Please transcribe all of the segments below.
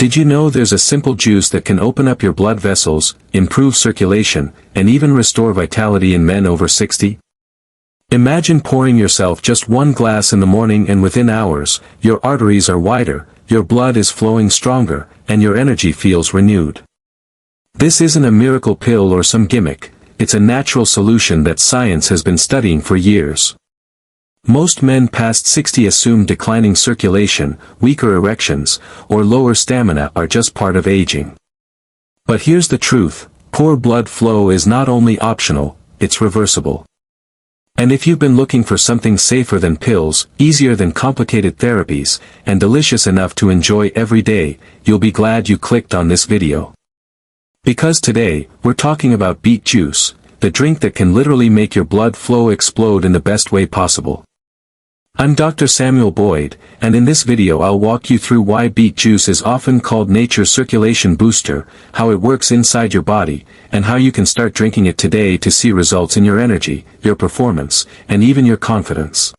Did you know there's a simple juice that can open up your blood vessels, improve circulation, and even restore vitality in men over 60? Imagine pouring yourself just one glass in the morning and within hours, your arteries are wider, your blood is flowing stronger, and your energy feels renewed. This isn't a miracle pill or some gimmick, it's a natural solution that science has been studying for years. Most men past 60 assume declining circulation, weaker erections, or lower stamina are just part of aging. But here's the truth, poor blood flow is not only optional, it's reversible. And if you've been looking for something safer than pills, easier than complicated therapies, and delicious enough to enjoy every day, you'll be glad you clicked on this video. Because today, we're talking about beet juice, the drink that can literally make your blood flow explode in the best way possible. I'm Dr. Samuel Boyd, and in this video I'll walk you through why beet juice is often called nature's circulation booster, how it works inside your body, and how you can start drinking it today to see results in your energy, your performance, and even your confidence.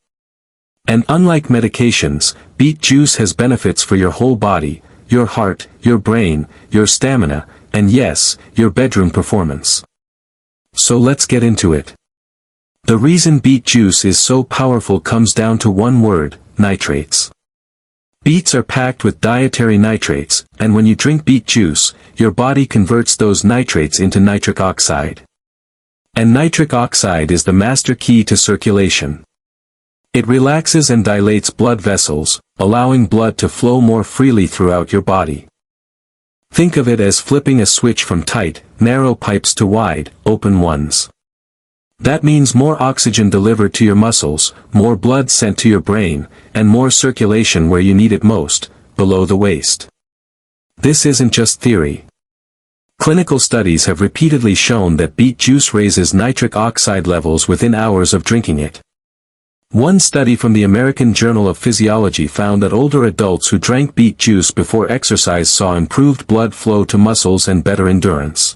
And unlike medications, beet juice has benefits for your whole body, your heart, your brain, your stamina, and yes, your bedroom performance. So let's get into it. The reason beet juice is so powerful comes down to one word, nitrates. Beets are packed with dietary nitrates, and when you drink beet juice, your body converts those nitrates into nitric oxide. And nitric oxide is the master key to circulation. It relaxes and dilates blood vessels, allowing blood to flow more freely throughout your body. Think of it as flipping a switch from tight, narrow pipes to wide, open ones. That means more oxygen delivered to your muscles, more blood sent to your brain, and more circulation where you need it most, below the waist. This isn't just theory. Clinical studies have repeatedly shown that beet juice raises nitric oxide levels within hours of drinking it. One study from the American Journal of Physiology found that older adults who drank beet juice before exercise saw improved blood flow to muscles and better endurance.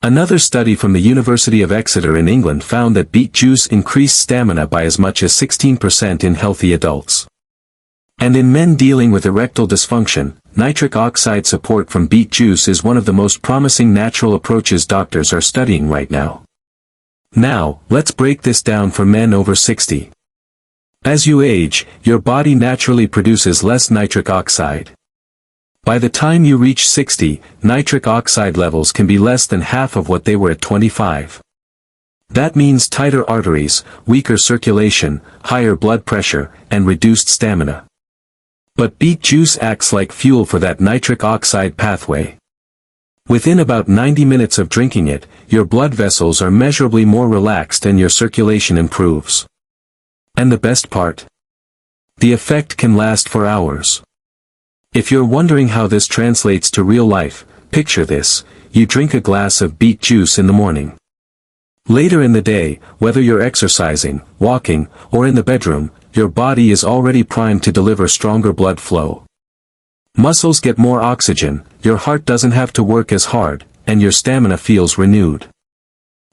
Another study from the University of Exeter in England found that beet juice increased stamina by as much as 16% in healthy adults. And in men dealing with erectile dysfunction, nitric oxide support from beet juice is one of the most promising natural approaches doctors are studying right now. Now, let's break this down for men over 60. As you age, your body naturally produces less nitric oxide. By the time you reach 60, nitric oxide levels can be less than half of what they were at 25. That means tighter arteries, weaker circulation, higher blood pressure, and reduced stamina. But beet juice acts like fuel for that nitric oxide pathway. Within about 90 minutes of drinking it, your blood vessels are measurably more relaxed and your circulation improves. And the best part? The effect can last for hours. If you're wondering how this translates to real life, picture this, you drink a glass of beet juice in the morning. Later in the day, whether you're exercising, walking, or in the bedroom, your body is already primed to deliver stronger blood flow. Muscles get more oxygen, your heart doesn't have to work as hard, and your stamina feels renewed.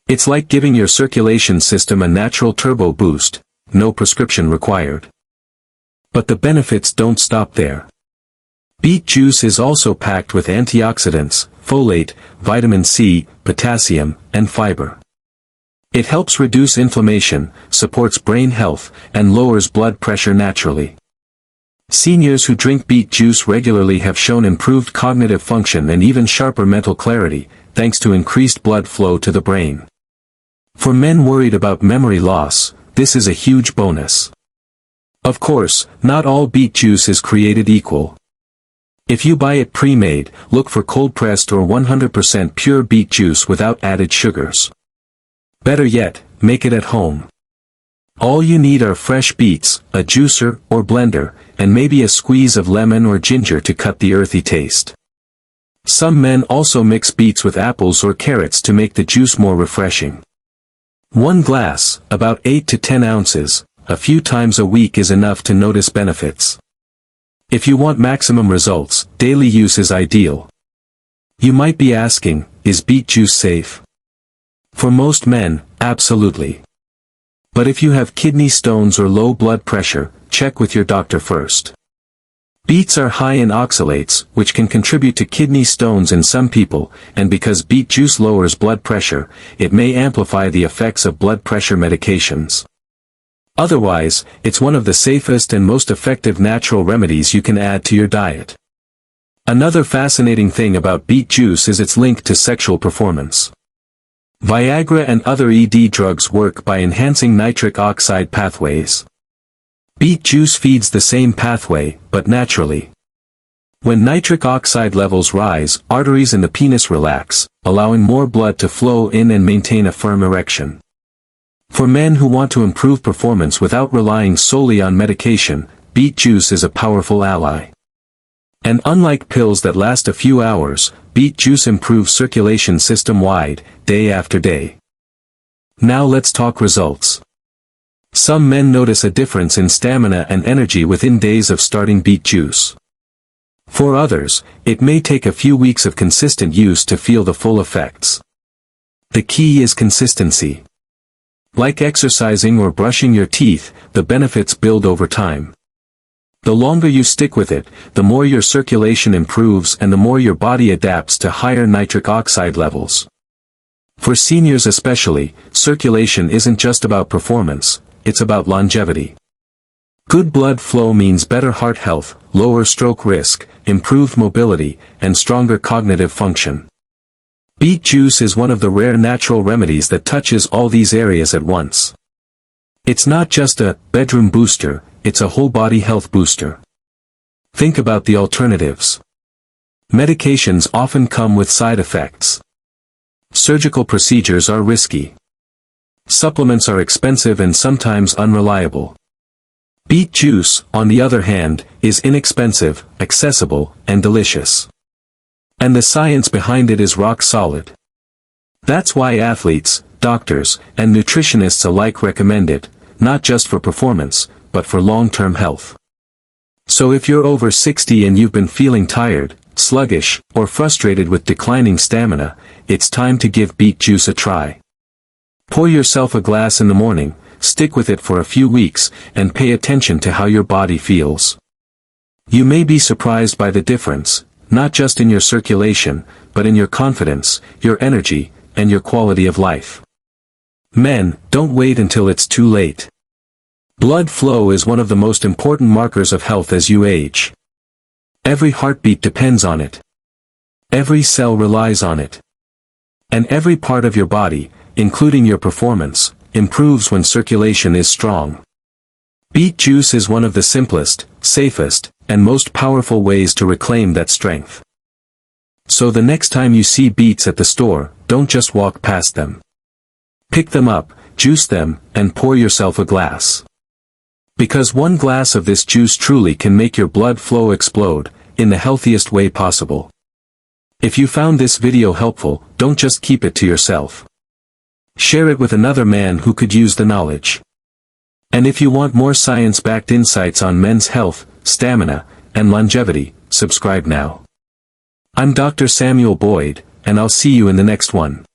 It's like giving your circulation system a natural turbo boost, no prescription required. But the benefits don't stop there. Beet juice is also packed with antioxidants, folate, vitamin C, potassium, and fiber. It helps reduce inflammation, supports brain health, and lowers blood pressure naturally. Seniors who drink beet juice regularly have shown improved cognitive function and even sharper mental clarity, thanks to increased blood flow to the brain. For men worried about memory loss, this is a huge bonus. Of course, not all beet juice is created equal. If you buy it pre-made, look for cold-pressed or 100% pure beet juice without added sugars. Better yet, make it at home. All you need are fresh beets, a juicer or blender, and maybe a squeeze of lemon or ginger to cut the earthy taste. Some men also mix beets with apples or carrots to make the juice more refreshing. One glass, about 8 to 10 ounces, a few times a week is enough to notice benefits. If you want maximum results, daily use is ideal. You might be asking, is beet juice safe? For most men, absolutely. But if you have kidney stones or low blood pressure, check with your doctor first. Beets are high in oxalates, which can contribute to kidney stones in some people, and because beet juice lowers blood pressure, it may amplify the effects of blood pressure medications. Otherwise, it's one of the safest and most effective natural remedies you can add to your diet. Another fascinating thing about beet juice is its link to sexual performance. Viagra and other ED drugs work by enhancing nitric oxide pathways. Beet juice feeds the same pathway, but naturally. When nitric oxide levels rise, arteries in the penis relax, allowing more blood to flow in and maintain a firm erection. For men who want to improve performance without relying solely on medication, beet juice is a powerful ally. And unlike pills that last a few hours, beet juice improves circulation system-wide, day after day. Now let's talk results. Some men notice a difference in stamina and energy within days of starting beet juice. For others, it may take a few weeks of consistent use to feel the full effects. The key is consistency. Like exercising or brushing your teeth, the benefits build over time. The longer you stick with it, the more your circulation improves and the more your body adapts to higher nitric oxide levels. For seniors especially, circulation isn't just about performance, it's about longevity. Good blood flow means better heart health, lower stroke risk, improved mobility, and stronger cognitive function. Beet juice is one of the rare natural remedies that touches all these areas at once. It's not just a bedroom booster, it's a whole body health booster. Think about the alternatives. Medications often come with side effects. Surgical procedures are risky. Supplements are expensive and sometimes unreliable. Beet juice, on the other hand, is inexpensive, accessible, and delicious. And the science behind it is rock solid. That's why athletes, doctors, and nutritionists alike recommend it, not just for performance, but for long-term health. So if you're over 60 and you've been feeling tired, sluggish, or frustrated with declining stamina, it's time to give beet juice a try. Pour yourself a glass in the morning, stick with it for a few weeks, and pay attention to how your body feels. You may be surprised by the difference, not just in your circulation, but in your confidence, your energy, and your quality of life. Men, don't wait until it's too late. Blood flow is one of the most important markers of health as you age. Every heartbeat depends on it. Every cell relies on it. And every part of your body, including your performance, improves when circulation is strong. Beet juice is one of the simplest, safest, and most powerful ways to reclaim that strength. So the next time you see beets at the store, don't just walk past them. Pick them up, juice them, and pour yourself a glass. Because one glass of this juice truly can make your blood flow explode, in the healthiest way possible. If you found this video helpful, don't just keep it to yourself. Share it with another man who could use the knowledge. And if you want more science-backed insights on men's health, stamina, and longevity, subscribe now. I'm Dr. Samuel Boyd, and I'll see you in the next one.